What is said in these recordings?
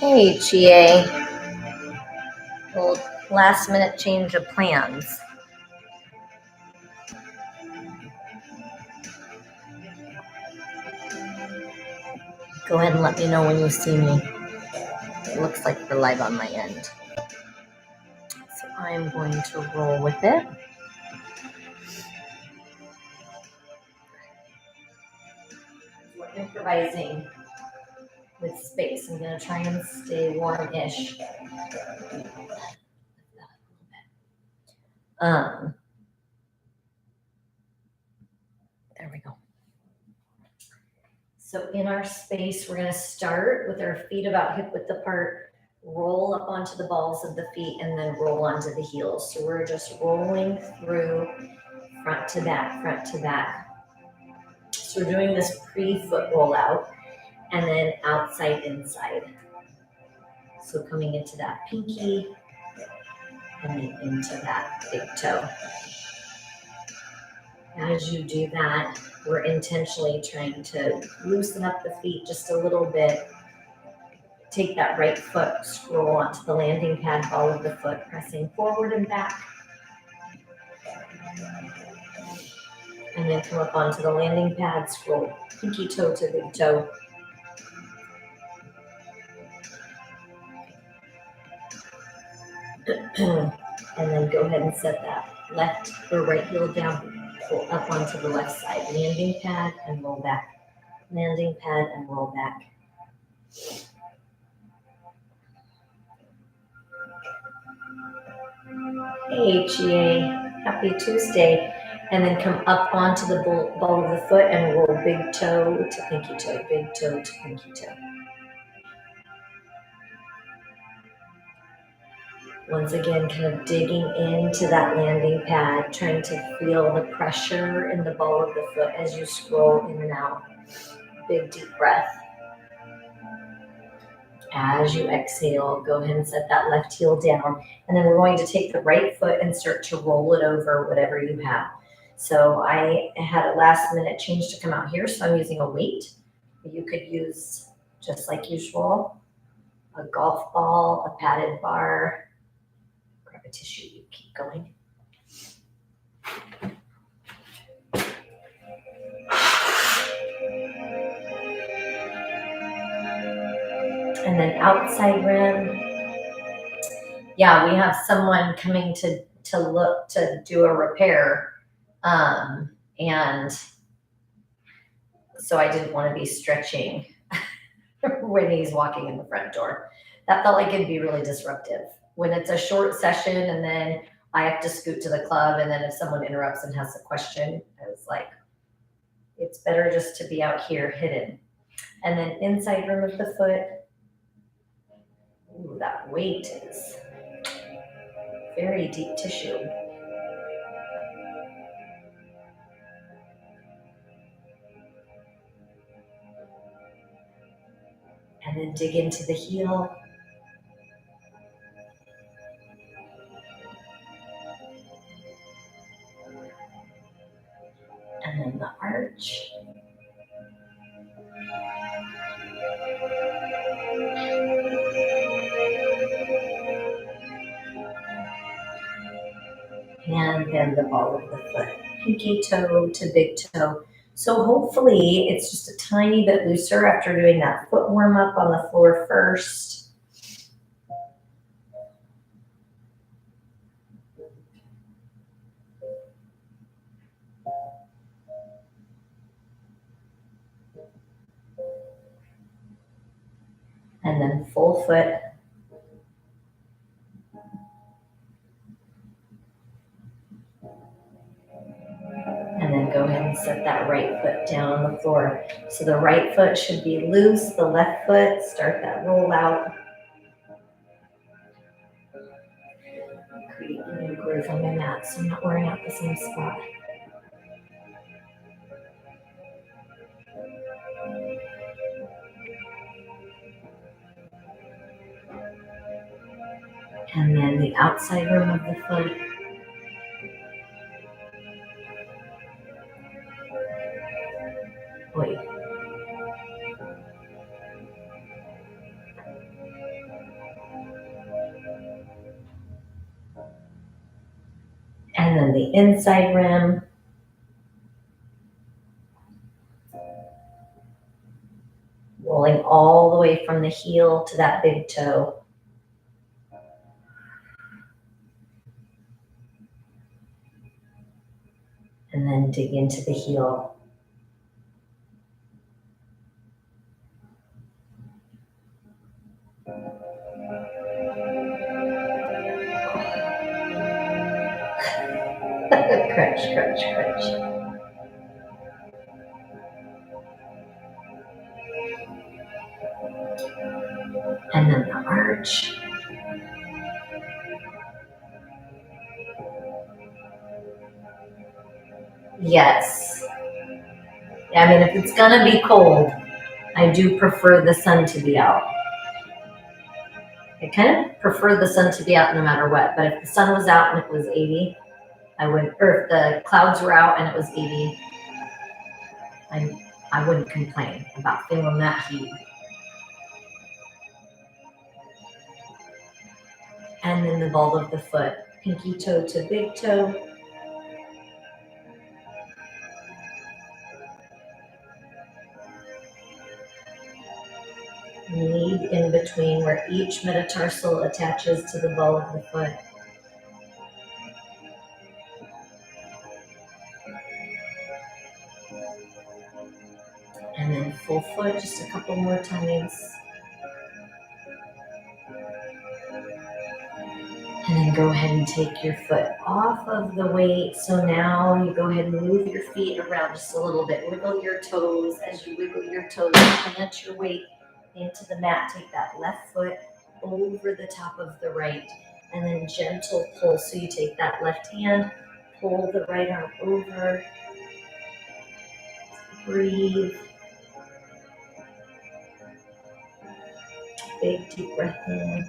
Hey, GA. Well, last minute change of plans. Go ahead and let me know when you see me. It looks like we're live on my end. So I'm going to roll with it. We're improvising with space. I'm going to try and stay warm-ish. There we go. So in our space, we're going to start with our feet about hip width apart, roll up onto the balls of the feet, and then roll onto the heels. So we're just rolling through front to back, front to back. So we're doing this pre-foot rollout and then outside, inside. So coming into that pinky and then into that big toe. As you do that, we're intentionally trying to loosen up the feet just a little bit. Take that right foot, scroll onto the landing pad, ball of the foot, pressing forward and back. And then come up onto the landing pad, scroll pinky toe to big toe. And then go ahead and set that left or right heel down, pull up onto the left side, landing pad and roll back, landing pad and roll back. Hey, GA, happy Tuesday. And then come up onto the ball of the foot and roll big toe to pinky toe, big toe to pinky toe. Once again, kind of digging into that landing pad, trying to feel the pressure in the ball of the foot as you scroll in and out. Big deep breath. As you exhale, go ahead and set that left heel down. And then we're going to take the right foot and start to roll it over whatever you have. So I had a last minute change to come out here, so I'm using a weight. You could use, just like usual, a golf ball, a padded bar. Grab a tissue, you keep going. And then outside rim. Yeah, we have someone coming to look to do a repair. And so I didn't want to be stretching when he's walking in the front door. That felt like it'd be really disruptive. When it's a short session and then I have to scoot to the club, and then if someone interrupts and has a question, I was like, it's better just to be out here hidden. And then inside rim of the foot. Ooh, that weight is very deep tissue. And then dig into the heel. And then the arch. And then the ball of the foot, pinky toe to big toe. So hopefully it's just a tiny bit looser after doing that foot warm up on the floor first. And then full foot. And then go ahead and set that right foot down on the floor. So the right foot should be loose, the left foot, start that roll out. Create a new groove on my mat so I'm not wearing out the same spot. And then the outside rim of the foot. Wait. And then the inside rim. Rolling all the way from the heel to that big toe. And then dig into the heel. Crunch, crunch, crunch. And then the arch. Yes. I mean, if it's gonna be cold, I do prefer the sun to be out. I kind of prefer the sun to be out no matter what, but if the sun was out and it was 80, I would, or if the clouds were out and it was 80, I wouldn't complain about feeling that heat. And then the ball of the foot, pinky toe to big toe. Knead in between where each metatarsal attaches to the ball of the foot. And then full foot just a couple more times. And then go ahead and take your foot off of the weight. So now you go ahead and move your feet around just a little bit. Wiggle your toes. As you wiggle your toes, plant your weight into the mat. Take that left foot over the top of the right. And then gentle pull. So you take that left hand, pull the right arm over. Breathe. Big deep breath in.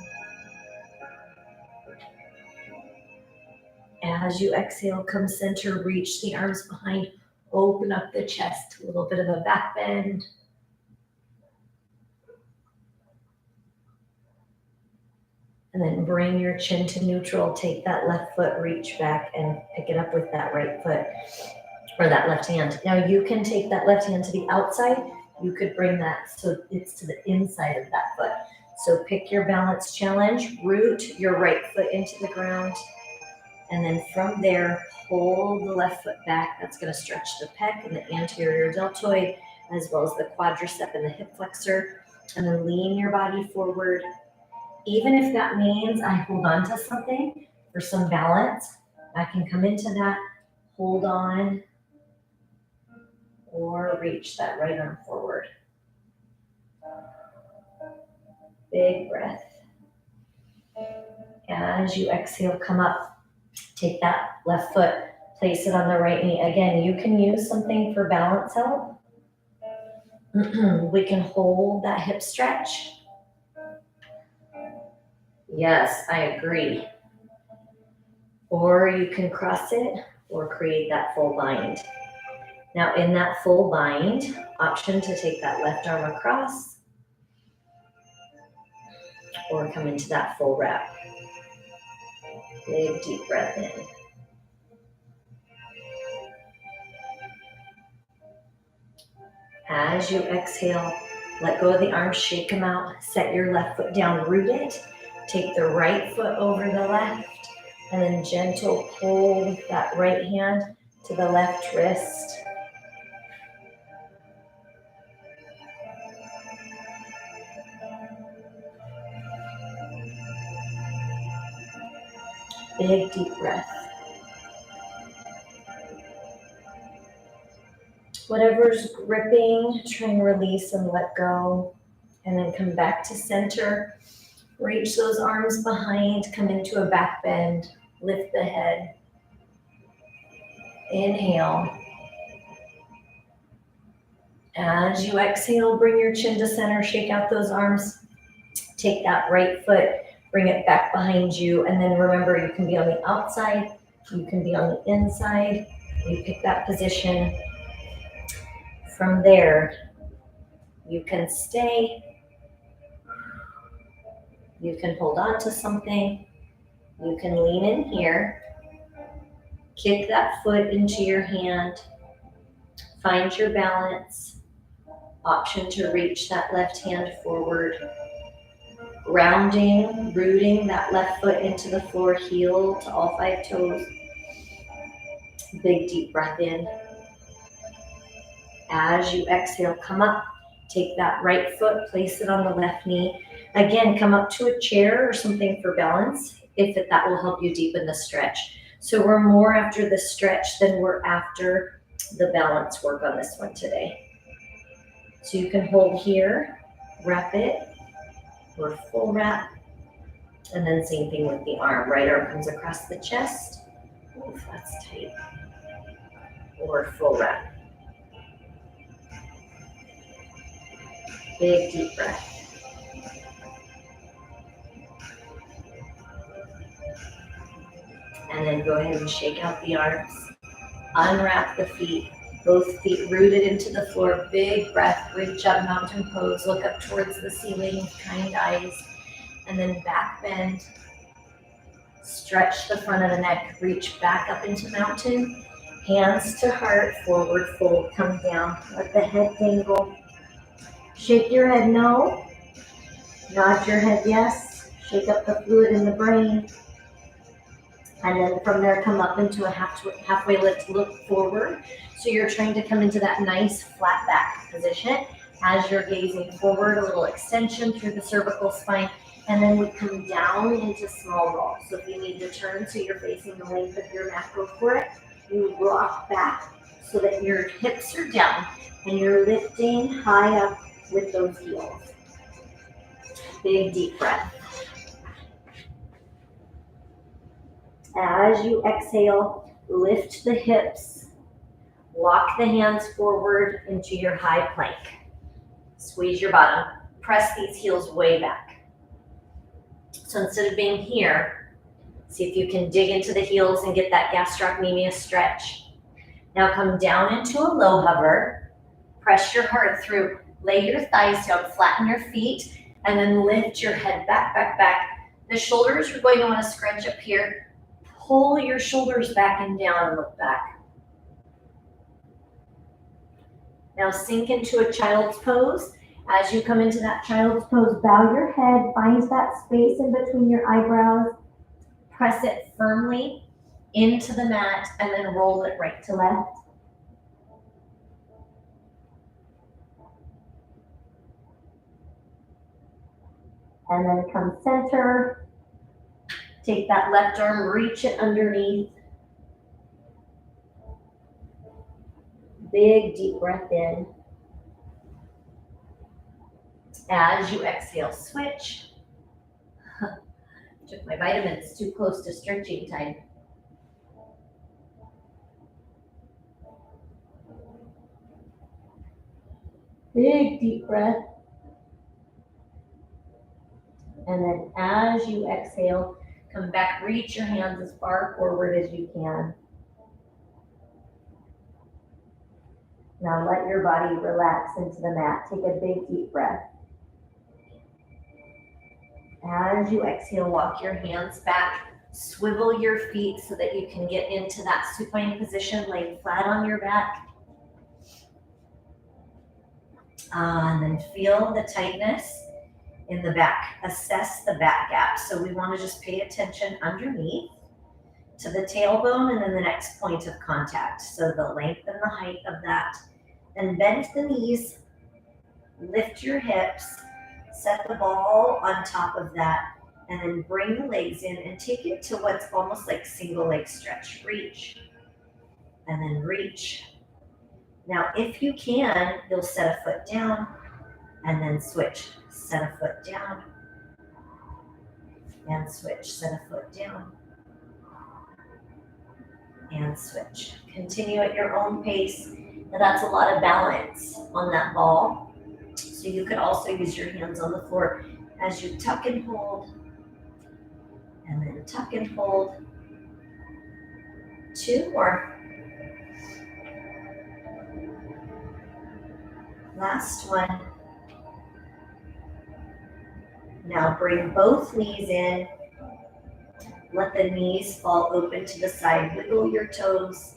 As you exhale, come center, reach the arms behind, open up the chest, a little bit of a back bend. And then bring your chin to neutral, take that left foot, reach back and pick it up with that right foot or that left hand. Now you can take that left hand to the outside. You could bring that so it's to the inside of that foot. So pick your balance challenge, root your right foot into the ground. And then from there, pull the left foot back. That's going to stretch the pec and the anterior deltoid, as well as the quadricep and the hip flexor. And then lean your body forward. Even if that means I hold on to something for some balance, I can come into that, hold on, or reach that right arm forward. Big breath. As you exhale, come up. Take that left foot, place it on the right knee. Again, you can use something for balance help. We can hold that hip stretch. Yes, I agree. Or you can cross it or create that full bind. Now in that full bind, option to take that left arm across or come into that full wrap. Big deep breath in. As you exhale, let go of the arms, shake them out, set your left foot down, root it. Take the right foot over the left, and then gentle pull with that right hand to the left wrist. Big deep breath. Whatever's gripping, try and release and let go. And then come back to center. Reach those arms behind, come into a back bend, lift the head. Inhale. As you exhale, bring your chin to center, shake out those arms. Take that right foot, bring it back behind you. And then remember, you can be on the outside, you can be on the inside. You pick that position. From there, you can stay. You can hold on to something. You can lean in here. Kick that foot into your hand. Find your balance. Option to reach that left hand forward. Grounding, rooting that left foot into the floor, heel to all 5 toes. Big deep breath in. As you exhale, come up. Take that right foot, place it on the left knee. Again, come up to a chair or something for balance, if that will help you deepen the stretch. So we're more after the stretch than we're after the balance work on this one today. So you can hold here, wrap it, or full wrap. And then same thing with the arm. Right arm comes across the chest. Oof, that's tight. Or full wrap. Big deep breath. And then go ahead and shake out the arms. Unwrap the feet. Both feet rooted into the floor. Big breath. Reach up, mountain pose. Look up towards the ceiling, kind eyes. And then back bend. Stretch the front of the neck. Reach back up into mountain. Hands to heart. Forward fold. Come down. Let the head dangle. Shake your head no. Nod your head yes. Shake up the fluid in the brain. And then from there, come up into a halfway lift, look forward. So you're trying to come into that nice flat back position. As you're gazing forward, a little extension through the cervical spine. And then we come down into small roll. So if you need to turn so you're facing the length of your mat, go for it. You rock back so that your hips are down and you're lifting high up with those heels. Big deep breath. As you exhale, lift the hips, walk the hands forward into your high plank. Squeeze your bottom, press these heels way back. So instead of being here, see if you can dig into the heels and get that gastrocnemius stretch. Now come down into a low hover, press your heart through, lay your thighs down, flatten your feet, and then lift your head back, back, back. The shoulders, you're going to want to scrunch up here. Pull your shoulders back and down and look back. Now sink into a child's pose. As you come into that child's pose, bow your head, find that space in between your eyebrows, press it firmly into the mat, and then roll it right to left. And then come center. Take that left arm, reach it underneath. Big deep breath in. As you exhale, switch. Took my vitamins too close to stretching time. Big deep breath. And then as you exhale, come back, reach your hands as far forward as you can. Now let your body relax into the mat. Take a big deep breath. As you exhale, walk your hands back. Swivel your feet so that you can get into that supine position, laying flat on your back. And then feel the tightness in the back. Assess the back gap. So we want to just pay attention underneath to the tailbone and then the next point of contact. So the length and the height of that. And bend the knees, lift your hips, set the ball on top of that, and then bring the legs in and take it to what's almost like single leg stretch. Reach, and then reach. Now, if you can, you'll set a foot down and then switch. Set a foot down and switch. Set a foot down and switch. Continue at your own pace. Now that's a lot of balance on that ball. So you could also use your hands on the floor as you tuck and hold, and then tuck and hold. 2 more. Last one. Now bring both knees in. Let the knees fall open to the side. Wiggle your toes.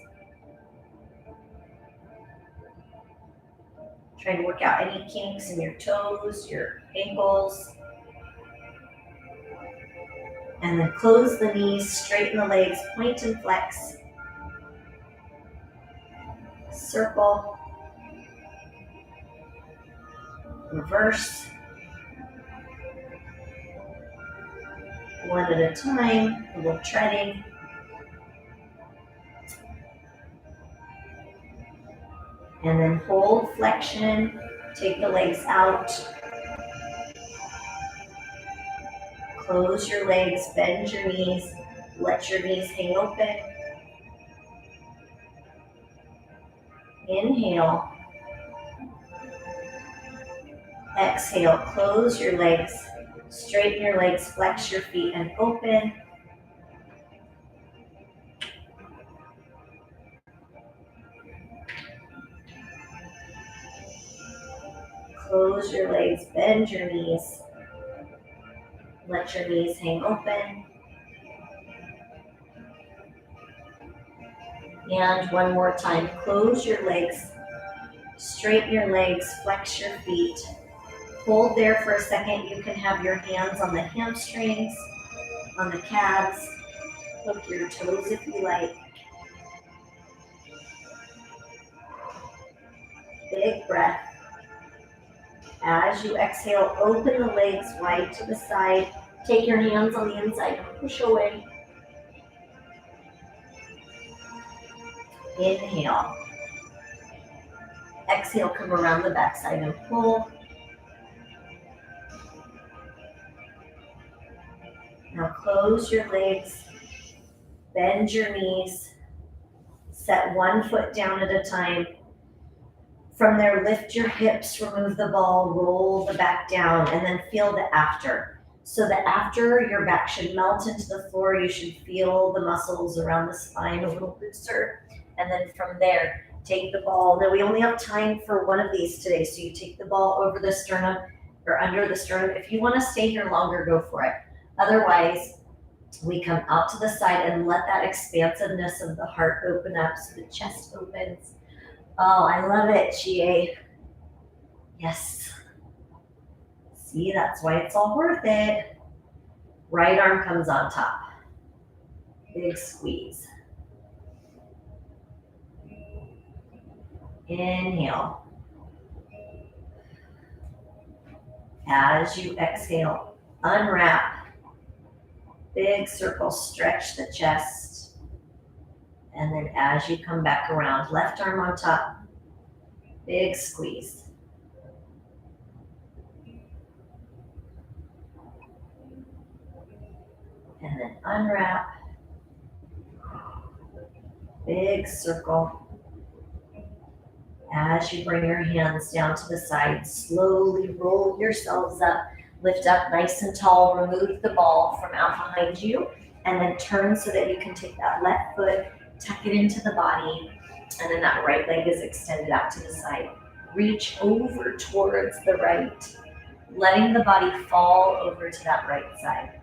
Try to work out any kinks in your toes, your ankles. And then close the knees, straighten the legs, point and flex. Circle. Reverse. One at a time, a little treading. And then hold flexion, take the legs out. Close your legs, bend your knees, let your knees hang open. Inhale. Exhale, close your legs, straighten your legs, flex your feet and open. Close your legs, bend your knees, let your knees hang open. And one more time, close your legs, straighten your legs, flex your feet. Hold there for a second. You can have your hands on the hamstrings, on the calves. Hook your toes if you like. Big breath. As you exhale, open the legs wide to the side. Take your hands on the inside and push away. Inhale. Exhale, come around the backside and pull. Now close your legs, bend your knees, set one foot down at a time. From there, lift your hips, remove the ball, roll the back down, and then feel the after. So the after, your back should melt into the floor. You should feel the muscles around the spine a little looser. And then from there, take the ball. Now we only have time for one of these today, so you take the ball over the sternum or under the sternum. If you want to stay here longer, go for it. Otherwise, we come out to the side and let that expansiveness of the heart open up so the chest opens. Oh, I love it, GA. Yes. See, that's why it's all worth it. Right arm comes on top. Big squeeze. Inhale. As you exhale, unwrap. Big circle, stretch the chest. And then as you come back around, left arm on top, big squeeze. And then unwrap, big circle. As you bring your hands down to the side, slowly roll yourselves up, lift up nice and tall, remove the ball from out behind you, and then turn so that you can take that left foot, tuck it into the body, and then that right leg is extended out to the side. Reach over towards the right, letting the body fall over to that right side.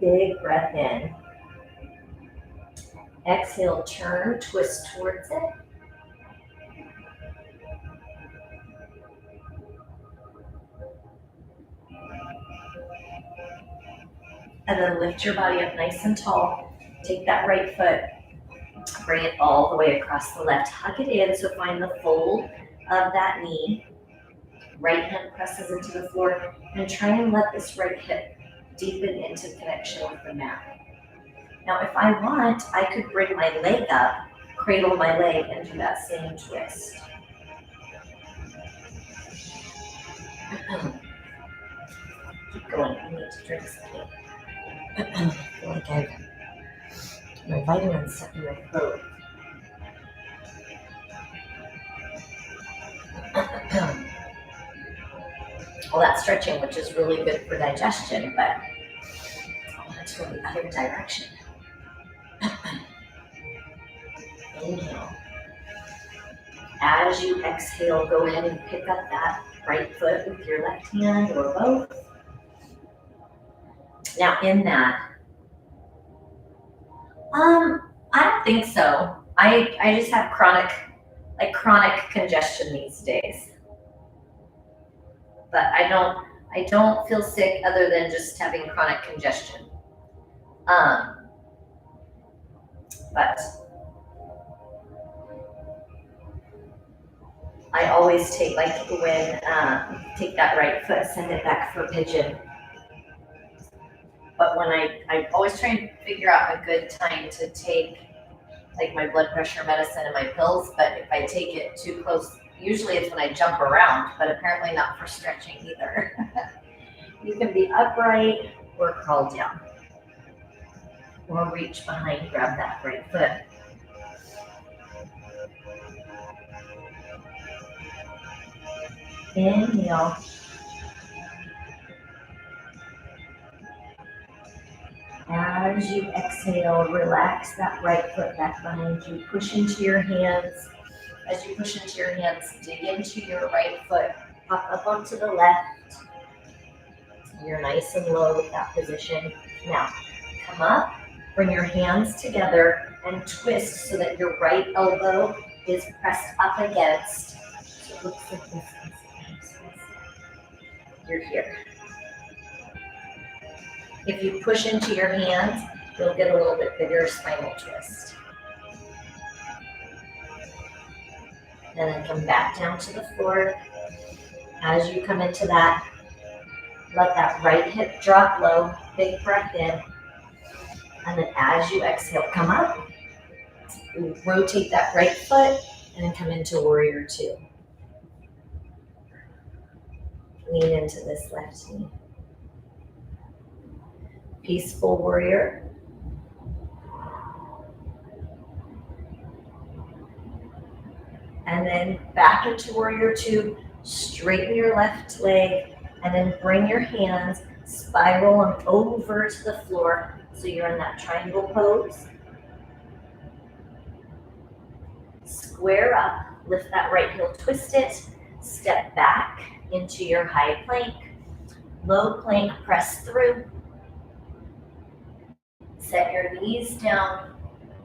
Big breath in. Exhale, turn, twist towards it. And then lift your body up nice and tall. Take that right foot, bring it all the way across the left. Hug it in, so find the fold of that knee. Right hand presses into the floor, and try and let this right hip deepen into connection with the mat. Now, if I want, I could bring my leg up, cradle my leg, and do that same twist. Keep going, I need to drink something. I feel like I've my vitamins stuck in my throat. Well, that's stretching, which is really good for digestion, but I want to go the other direction. Inhale. As you exhale, go ahead and pick up that right foot with your left hand or both. Now in that, I don't think so. I just have chronic congestion these days. But I don't feel sick other than just having chronic congestion. But I always take, like when, take that right foot, send it back for pigeon. But when I always try and figure out a good time to take like my blood pressure medicine and my pills, but if I take it too close, usually it's when I jump around, but apparently not for stretching either. You can be upright or crawl down. Or reach behind, grab that right foot. Inhale. As you exhale, relax that right foot back behind you. Push into your hands. As you push into your hands, dig into your right foot. Pop up onto the left. You're nice and low with that position. Now, come up, bring your hands together and twist so that your right elbow is pressed up against. So it looks like this. You're here. If you push into your hands, you'll get a little bit bigger spinal twist. And then come back down to the floor. As you come into that, let that right hip drop low, big breath in. And then as you exhale, come up, rotate that right foot, and then come into warrior two. Lean into this left knee. Peaceful warrior. And then back into warrior two, straighten your left leg, and then bring your hands, spiral them over to the floor. So you're in that triangle pose. Square up, lift that right heel, twist it, step back into your high plank. Low plank, press through. Set your knees down,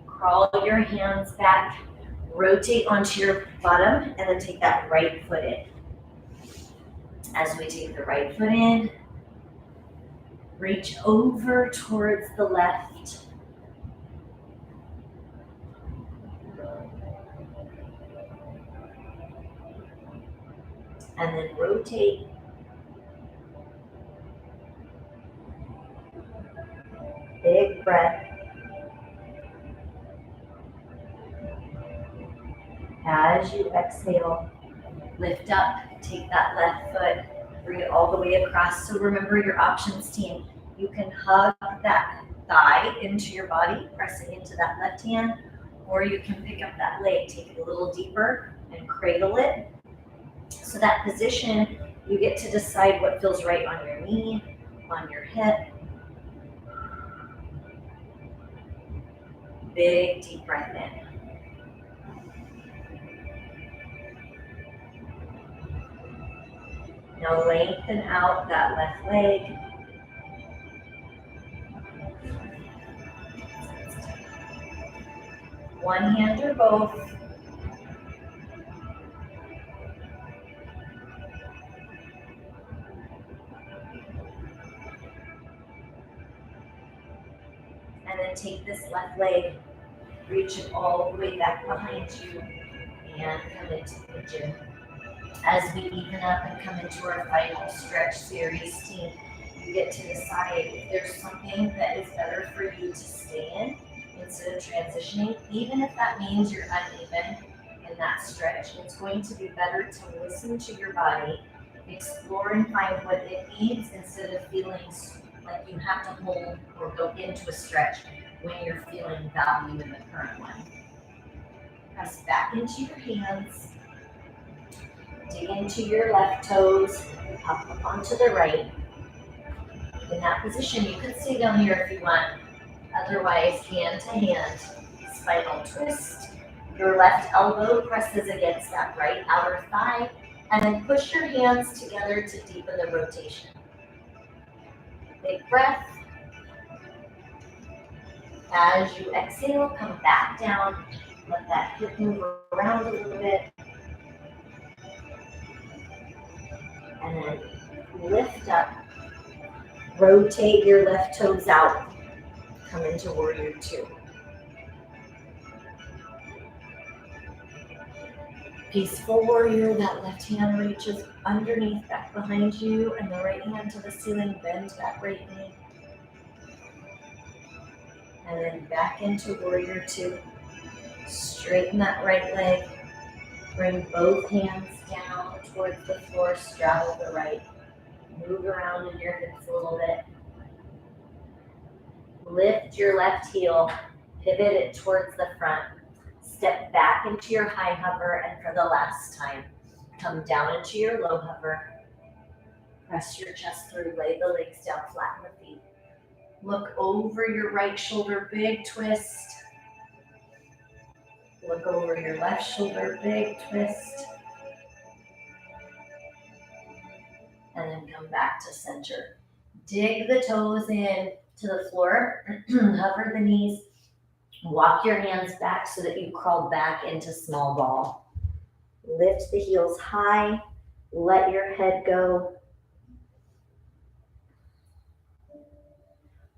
crawl your hands back, rotate onto your bottom, and then take that right foot in. As we take the right foot in, reach over towards the left. And then rotate. Big breath. As you exhale, lift up, take that left foot, bring it all the way across. So remember your options team. You can hug that thigh into your body, pressing into that left hand, or you can pick up that leg, take it a little deeper and cradle it. So that position, you get to decide what feels right on your knee, on your hip. Big deep breath in. Now lengthen out that left leg. One hand or both. And then take this left leg, reach it all the way back behind you, and come into pigeon. As we even up and come into our final stretch series team, you get to decide if there's something that is better for you to stay in instead of transitioning, even if that means you're uneven in that stretch. It's going to be better to listen to your body, explore and find what it needs instead of feeling like you have to hold or go into a stretch when you're feeling value in the current one. Press back into your hands. Dig into your left toes, up onto the right. In that position, you could stay down here if you want. Otherwise, hand to hand, spinal twist. Your left elbow presses against that right outer thigh, and then push your hands together to deepen the rotation. Big breath. As you exhale, come back down. Let that hip move around a little bit. And then lift up. Rotate your left toes out. Come into warrior two. Peaceful warrior, that left hand reaches underneath, back behind you, and the right hand to the ceiling. Bend that right knee. And then back into warrior two. Straighten that right leg. Bring both hands down towards the floor. Straddle the right. Move around in your hips a little bit. Lift your left heel. Pivot it towards the front. Step back into your high hover, and for the last time, come down into your low hover. Press your chest through. Lay the legs down, flatten the feet. Look over your right shoulder, big twist. Look over your left shoulder, big twist. And then come back to center. Dig the toes in to the floor. Hover the knees. Walk your hands back so that you crawl back into small ball. Lift the heels high. Let your head go.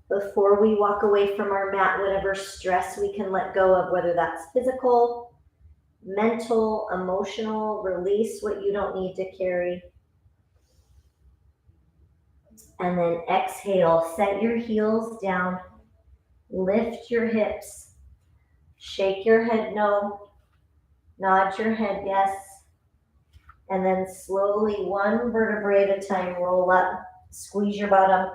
Before we walk away from our mat, whatever stress we can let go of, whether that's physical, mental, emotional, release what you don't need to carry. And then exhale, set your heels down, lift your hips, shake your head no, nod your head yes, and then slowly, one vertebrae at a time, roll up, squeeze your bottom,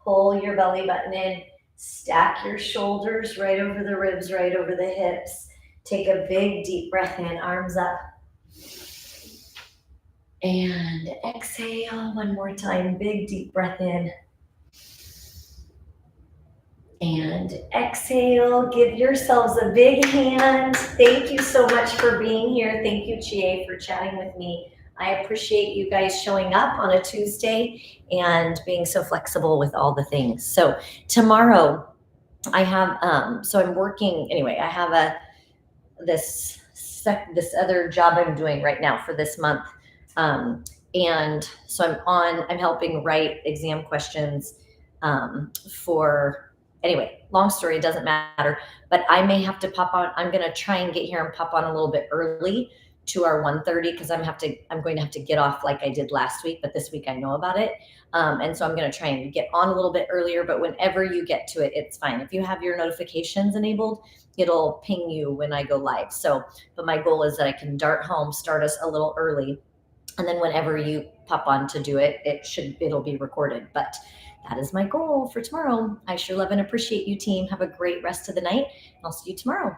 pull your belly button in, stack your shoulders right over the ribs, right over the hips. Take a big deep breath in, arms up. And exhale one more time, big deep breath in. And exhale, give yourselves a big hand. Thank you so much for being here. Thank you, Chie, for chatting with me. I appreciate you guys showing up on a Tuesday and being so flexible with all the things. So tomorrow I have, so I'm working, anyway, I have this other job I'm doing right now for this month. And so I'm helping write exam questions anyway, long story, it doesn't matter, but I may have to pop on. I'm going to try and get here and pop on a little bit early to our 1:30 because I'm going to have to get off like I did last week, but this week I know about it. And so I'm going to try and get on a little bit earlier, but whenever you get to it, it's fine. If you have your notifications enabled, it'll ping you when I go live. So, but my goal is that I can dart home, start us a little early, and then whenever you pop on to do it, it'll be recorded. But that is my goal for tomorrow. I sure love and appreciate you, team. Have a great rest of the night. I'll see you tomorrow.